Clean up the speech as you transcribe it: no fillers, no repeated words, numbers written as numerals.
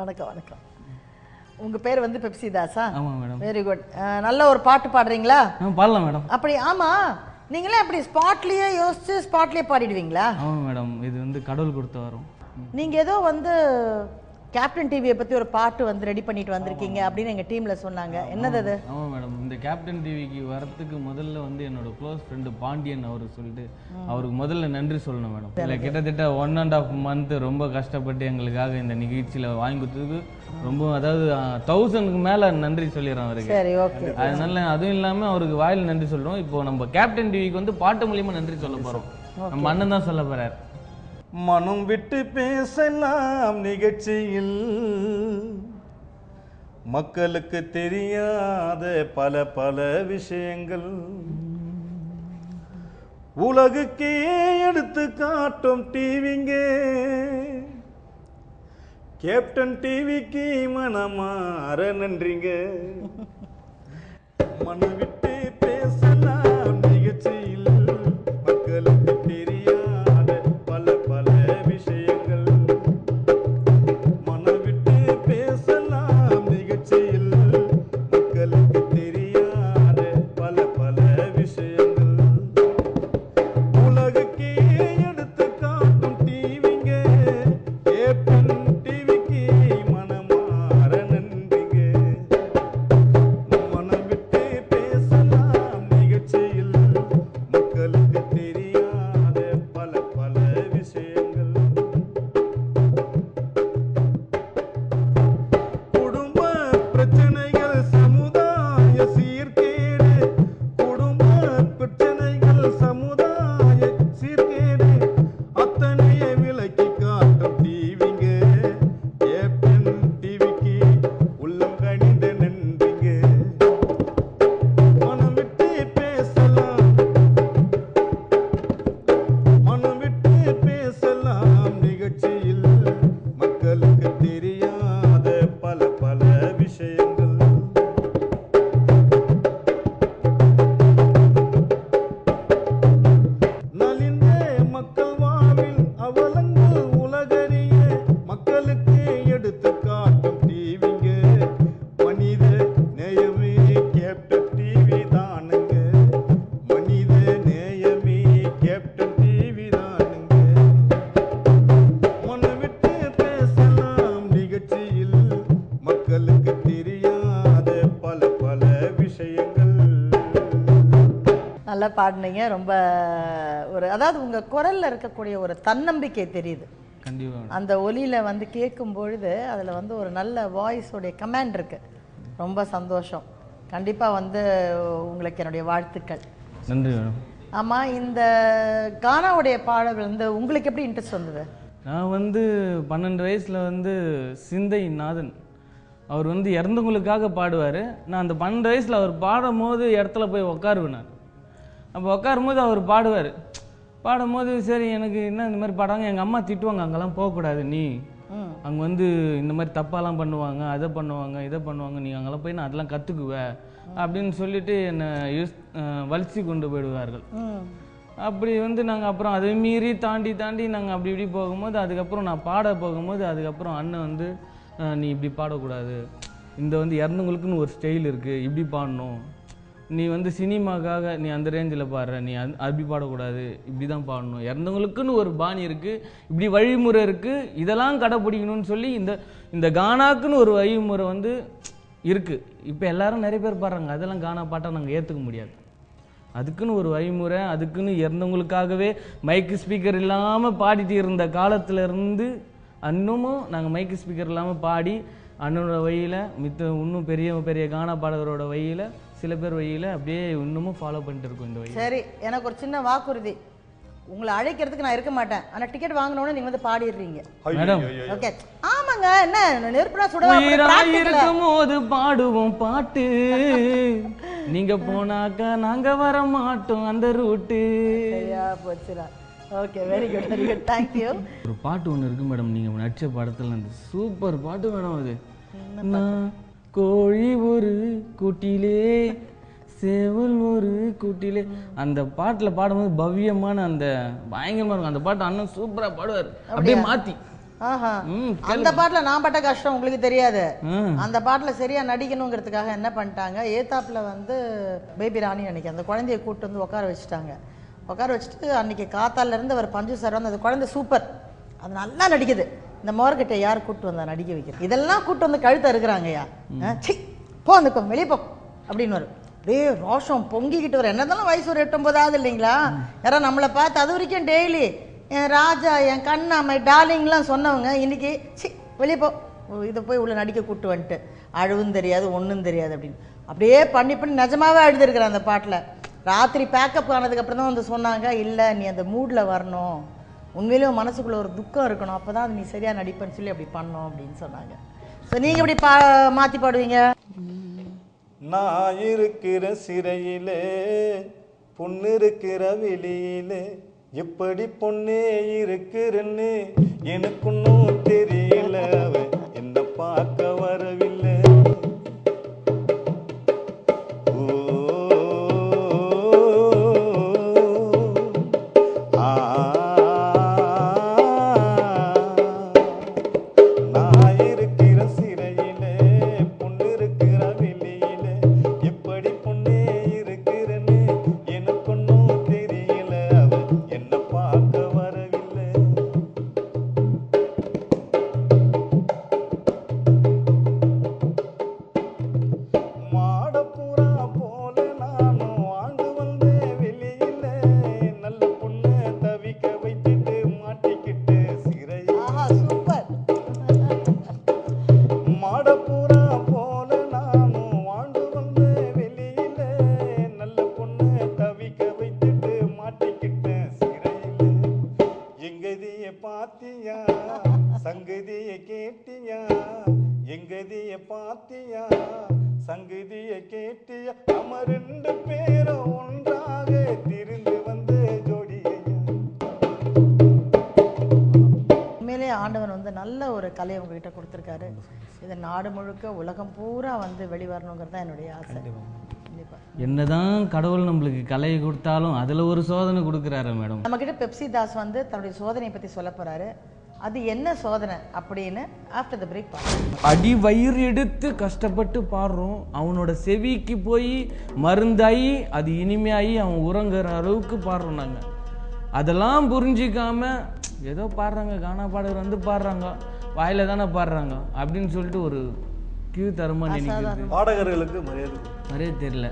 வணக்கம் வணக்கம். உங்க பேர் வந்து பெப்சி தாஸா? ஆமா மேடம். Very good. நல்ல ஒரு பாட்டு பாடுறீங்களா? பாடலாம் மேடம். அப்படி ஆமா, நீங்களே அப்படி ஸ்பாட்லயே யோசிச்சு ஸ்பாட்லயே பாடிடுவீங்களா? ஆமா மேடம், இது வந்து கடவுள் கொடுத்த வரும். நீங்க ஏதோ வந்து கேப்டன் டிவியை பத்தி ஒரு பாட்டு வந்து ரெடி பண்ணிட்டு வந்திருக்கீங்க அப்படின்னு எங்க டீம்ல சொன்னாங்க. என்னது அது? ஆமா மேடம், இந்த கேப்டன் டிவிக்கு வரத்துக்கு முதல்ல வந்து என்னோட க்ளோஸ் ஃப்ரெண்டு பாண்டியன் அவரு சொல்லிட்டு அவருக்கு முதல்ல நன்றி சொல்லணும் மேடம். இல்லை கிட்டத்தட்ட 1.5 month ரொம்ப கஷ்டப்பட்டு எங்களுக்காக இந்த நிகழ்ச்சியில வாங்கி கொடுத்ததுக்கு ரொம்ப, அதாவது 1000க்கு மேல நன்றி சொல்லிடுறோம் அவருக்கு. சரி, ஓகே. அதனால அதுவும் இல்லாம அவருக்கு வாயில் நன்றி சொல்றோம். இப்போ நம்ம கேப்டன் டிவிக்கு வந்து பாட்டு மூலியமா நன்றி சொல்ல போறோம். நம்ம அண்ணன் தான் சொல்ல போறாரு. மனம் விட்டு பேசலாம் நிகழ்ச்சியில் மக்களுக்கு தெரியாத பல பல விஷயங்கள் உலகுக்கே எடுத்து காட்டும் டிவிங்க. கேப்டன் டிவிக்கு மனமாற நன்றிங்க. மனம் விட்டு பேசலாம் நிகழ்ச்சியில் மக்களுக்கு தெரியாத பல பல விஷயங்கள். மனம் விட்டு பேசலாம் நிகழ்ச்சியில் மக்களுக்கு தெரியாத பல பல விஷயங்கள் உலகுக்கே எடுத்து காட்டும் டிவிங்க. கேப்டன் டிவிக்கு மனமாற நன்றிங்க. மனம் விட்டு பேசலாம் நிகழ்ச்சியில் மக்களுக்கு தெரியாத பல பல விஷயங்கள். குடும்ப பிரச்சனைகள் சமுதாய சீர்கேடு. குடும்ப பிரச்சனைகள் சமுதாய சீர்கேடு அத்தனைய விலக்கி காட்டும் டிவிங்க. கேப்டன் டிவிக்கு உள்ளம் கனிந்த நன்றிங்க. மனம் விட்டு பேசலாம், மனம் விட்டு பேசலாம் நிகழ்ச்சியில் மக்களுக்கு தெரியாத பல பல விஷயங்கள். நலிந்த மக்கள் வாழ்வில் அவலங்கள் உலகறிய மக்களுக்கு எடுத்து காட்டும் டிவிங்க. மனித நேயமே கேப்டன் டிவி தானுங்க. மனித நேயமே கேப்டன் டிவி தானுங்க. மனம் விட்டு பேசலாம் நிகழ்ச்சியில் மக்களுக்கு தெரியாத பல பல விஷயங்கள். நல்லா பாடுனீங்க. ரொம்ப ஒரு, அதாவது உங்க குரல்ல இருக்கக்கூடிய ஒரு தன்னம்பிக்கை தெரியுது. கண்டிப்பா மேடம். அந்த ஒலியில வந்து கேட்கும் பொழுது அதுல வந்து ஒரு நல்ல வாய்ஸோடைய கமாண்ட் இருக்கு. ரொம்ப சந்தோஷம். கண்டிப்பா வந்து உங்களுக்கு என்னுடைய வாழ்த்துக்கள். நன்றி மேடம். ஆமா, இந்த கானாவுடைய பாடல் வந்து உங்களுக்கு எப்படி இன்ட்ரெஸ்ட் வந்தது? நான் வந்து 12 வயசுல வந்து சிந்தை நாதன் அவர் வந்து இறந்தவங்களுக்காக பாடுவார். நான் அந்த 12 வயசுல அவர் பாடும் போது இடத்துல போய் உட்காருவேன். நான் அப்போ உட்காரும் போது அவர் பாடும்போது சரி எனக்கு என்ன இந்த மாதிரி பாடுவாங்க, எங்கள் அம்மா திட்டுவாங்க, அங்கெல்லாம் போகக்கூடாது, நீ அங்கே வந்து இந்த மாதிரி தப்பாலாம் பண்ணுவாங்க, அதை பண்ணுவாங்க, இதை பண்ணுவாங்க, நீ அங்கெல்லாம் போய் நான் அதெல்லாம் கற்றுக்குவேன் அப்படின்னு சொல்லிட்டு என்னை வலிச்சு கொண்டு போயிடுவார்கள். அப்படி வந்து நாங்கள் அப்புறம் அதை மீறி தாண்டி நாங்கள் அப்படி இப்படி போகும்போது அதுக்கப்புறம் நான் பாட போகும்போது அதுக்கப்புறம் அண்ணன் வந்து நீ இப்படி பாடக்கூடாது, இந்த வந்து இறந்தவங்களுக்குன்னு ஒரு ஸ்டைல் இருக்குது, இப்படி பாடணும், நீ வந்து சினிமாக்காக நீ அந்த ரேஞ்சில் பாடுற, நீ அப்படி பாடக்கூடாது, இப்படி தான் பாடணும், இறந்தவங்களுக்குன்னு ஒரு பாணி இருக்குது, இப்படி வழிமுறை இருக்குது, இதெல்லாம் கடைப்பிடிக்கணும்னு சொல்லி இந்த கானாக்குன்னு ஒரு வழிமுறை வந்து இருக்குது. இப்போ எல்லாரும் நிறைய பேர் பாடுறாங்க, அதெல்லாம் கானா பாட்டால் நாங்கள் ஏற்றுக்க முடியாது. அதுக்குன்னு ஒரு வழிமுறை, அதுக்குன்னு இறந்தவங்களுக்காகவே மைக்கு ஸ்பீக்கர் இல்லாமல் பாடிட்டு இருந்த காலத்துலேருந்து இன்னமும் நாங்கள் மைக்கு ஸ்பீக்கர் இல்லாமல் பாடி அண்ணனோட வழியில் இன்னும் பெரிய பெரிய கானா பாடகரோட வழியில் சில பேர் வழியில் அப்படியே இன்னமும் ஃபாலோ பண்ணிட்டு இருக்கோம் இந்த வழி. சரி, எனக்கு ஒரு சின்ன வாக்குறுதி. உங்களை அழைக்கிறதுக்கு நான் இருக்க மாட்டேன், ஆனால் டிக்கெட் வாங்கினோன்னு நீங்கள் வந்து பாடிடுறீங்க. Madam okay? ஆமாங்க, என்ன நெருப்புனா சுட இருக்கும் போது பாடுவோம் பாட்டு, நீங்க போனாக்கா நாங்க வர மாட்டோம் அந்த ரூட்டு. சரியா போச்சுடா. Okay, very good very good, thank you. ஒரு பாட்டு ஒன்று இருக்கு மேடம், நீங்கள் நடிச்ச படத்தில் அந்த சூப்பர் பாட்டு மேடம். அது நான் கோழி ஒரு கூட்டிலே சேவல் ஒரு கூட்டிலே, அந்த பாட்டில் பாடும்போது பவ்யமான அந்த பயங்கரமாக இருக்கும் அந்த பாட்டு. அண்ணன் சூப்பராக பாடுவார், அப்படியே மாற்றி ஆஹா. அந்த பாட்டுல நான் பட்ட கஷ்டம் உங்களுக்கு தெரியாது. அந்த பாட்டுல சரியா நடிக்கணுங்கிறதுக்காக என்ன பண்ணிட்டாங்க, ஏத்தாப்புல வந்து பேபி ராணி அன்னைக்கு அந்த குழந்தைய கூட்டு வந்து உட்கார வச்சுட்டாங்க. உட்கார வச்சுட்டு அன்னைக்கு காத்தால இருந்து அவர் பஞ்சு சார் வந்து அந்த குழந்தை சூப்பர், அது நல்லா நடிக்குது, இந்த மோர்கிட்ட யார் கூட்டு வந்தா நடிக்க வைக்கிறது, இதெல்லாம் கூட்டு வந்து கழுத்தை இருக்கிறாங்கய்யா, சி போ அந்த வெளியே போ அப்படின்னு வரும். அப்படியே ரோஷம் பொங்கிக்கிட்டு வர. என்னதாலும் வயசு ஒரு 8-9 ஆகுது இல்லைங்களா, யாரோ நம்மளை பார்த்து அது வரைக்கும் daily N Raja N Kanna my டார்லிங்லாம் சொன்னவங்க இன்னைக்கு சி வெளியே போ இதை போய் உள்ள நடிக்க கூட்டு வந்துட்டு அழுவும் தெரியாது ஒன்றும் தெரியாது அப்படின்னு அப்படியே பண்ணி பண்ணி நிஜமாவே அழுதுருக்குறேன் அந்த பாட்டில். ராத்திரி பேக்கப் ஆனதுக்கப்புறம் தான் வந்து சொன்னாங்க, இல்லை நீ அந்த மூடில் வரணும், உண்மையிலேயும் மனசுக்குள்ளே ஒரு துக்கம் இருக்கணும், அப்போ தான் அது நீ சரியாக நடிப்பேன்னு சொல்லி அப்படி பண்ணோம் அப்படின்னு சொன்னாங்க. ஸோ நீங்கள் எப்படி மாற்றி பாடுவீங்க? நான் இருக்கிற சிறையிலே பொண்ணு இருக்கிற வெளியிலே எப்படி பொண்ணே இருக்கிறன்னு எனக்கு ஒன்றும் தெரியல, அவன் என்ன பார்க்க வரவில்லை. சங்கதிய கேட்டியா எங்கதிய பாத்தியா சங்கதிய கேட்டியா நம்ம 2 பேரும் ஒன்றாக திரிந்து வந்து ஜோடியா. உண்மையிலே ஆண்டவன் வந்து நல்ல ஒரு கலையை உங்ககிட்ட கொடுத்துருக்காரு. இது நாடு முழுக்க உலகம் பூரா வந்து வெளிவரணுங்கிறது தான் என்னுடைய ஆசை. என்னதான் கடவுள் நம்மளுக்கு கலையை கொடுத்தாலும் அதில் ஒரு சோதனை கொடுக்குறாரு மேடம். நம்மக்கிட்ட பெப்சி தாஸ் வந்து தன்னுடைய சோதனையை பற்றி சொல்ல போகிறாரு. அது என்ன சோதனை அப்படின்னு ஆஃப்டர் த பிரேக் பார்க்கலாம். அடி வயிறு எடுத்து கஷ்டப்பட்டு பாடுறோம், அவனோட செவிக்கு போய் மருந்தாகி அது இனிமையாகி அவன் உறங்குற அளவுக்கு பாடுறோம் நாங்கள். அதெல்லாம் புரிஞ்சிக்காம ஏதோ பாடுறாங்க, கானா பாடகர் வந்து பாடுறாங்க, வாயில தானே பாடுறாங்க அப்படின்னு சொல்லிட்டு ஒரு கியூ தரமா நினைக்கிறது. பாடகர்களுக்கு மரியாதை தெரியல.